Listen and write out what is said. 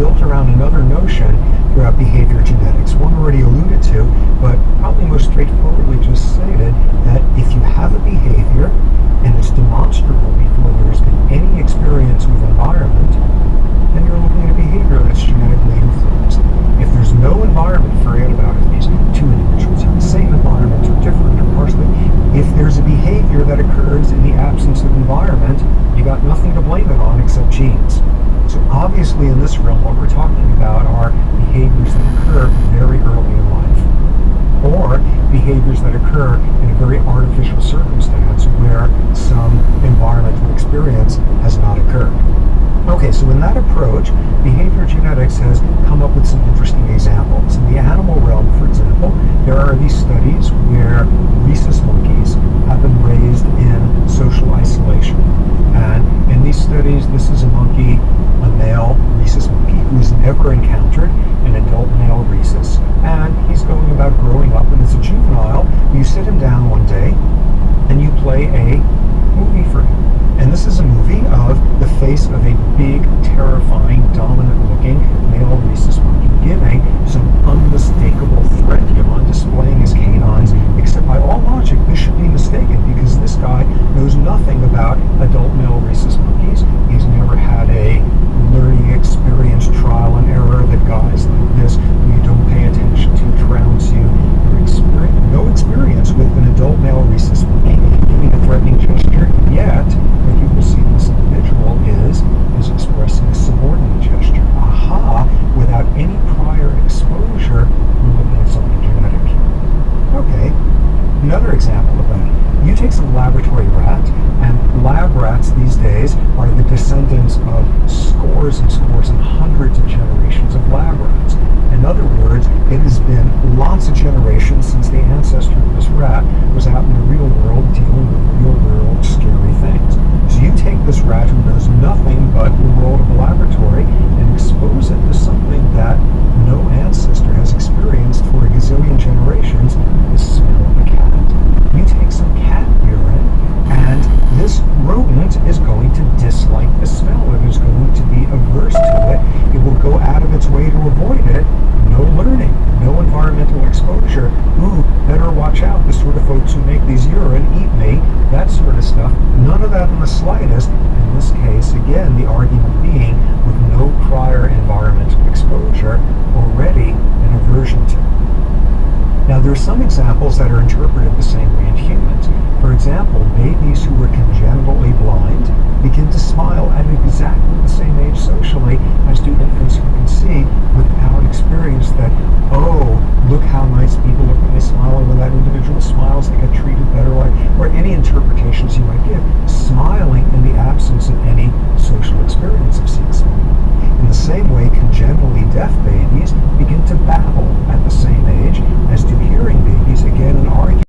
built around another notion throughout behavior genetics. One already alluded to, but probably most straightforwardly just stated, that if you have a behavior and it's demonstrable before there's been any experience with environment, then you're looking at a behavior that's genetically influenced. If there's no environment, forget about it. These two individuals have the same environment or different or partially. If there's a behavior that occurs in the absence of environment, you got nothing to blame it on except genes. So obviously in this realm, what we're talking about are behaviors that occur very early in life, or behaviors that occur in a very artificial circumstance where some environmental experience has not occurred. Okay, so in that approach, behavior genetics has come up with some interesting examples. In the animal realm, for example, there are these studies where rhesus monkeys have been raised in social isolation. And in these studies, this is a monkey, a male rhesus monkey, who has never encountered an adult male rhesus. And he's going about growing up, and as a juvenile, you sit him down one day and you play a movie for him. And this is a movie of the face of a big, terrifying, dominant-looking male rhesus monkey giving some unmistakable threat to him on displaying his canines, except by all logic, this should be mistaken because this guy knows nothing about adult male rhesus monkeys. He's never had a learning experience, trial and error that guys like this, who you don't pay attention to, trounce you. No experience with an adult male rhesus monkey giving a threatening gesture, yet what you will see in this individual is expressing a subordinate gesture. Aha! Without any prior exposure, we're looking at something genetic. Okay, another example of that. You take some laboratory rat, and lab rats these days are the descendants of scores and scores and hundreds of generations of lab rats. In other words, it has been lots of generations since the ancestor of this rat was out in the real world dealing with real world scary things. So you take this rat who knows nothing but the world of a laboratory and expose it to something that no ancestor has experienced for a gazillion generations, the smell of a cat. You take some cat urine, and this rodent is going to dislike the smell. It is going to be averse to it. It will go out of its way to avoid it. No learning, no environmental exposure. Ooh, better watch out. The sort of folks who make these urine eat me, that sort of stuff. None of that in the slightest. In this case, again, the argument being with no prior environmental exposure, already an aversion to. Now, there are some examples that are interpreted the same way in humans. For example, babies who are congenitally blind begin to smile at exactly the same age socially as do infants who can see, without experience that, oh, look how nice people look when they smile, and when that individual smiles, they get treated better, or any interpretations you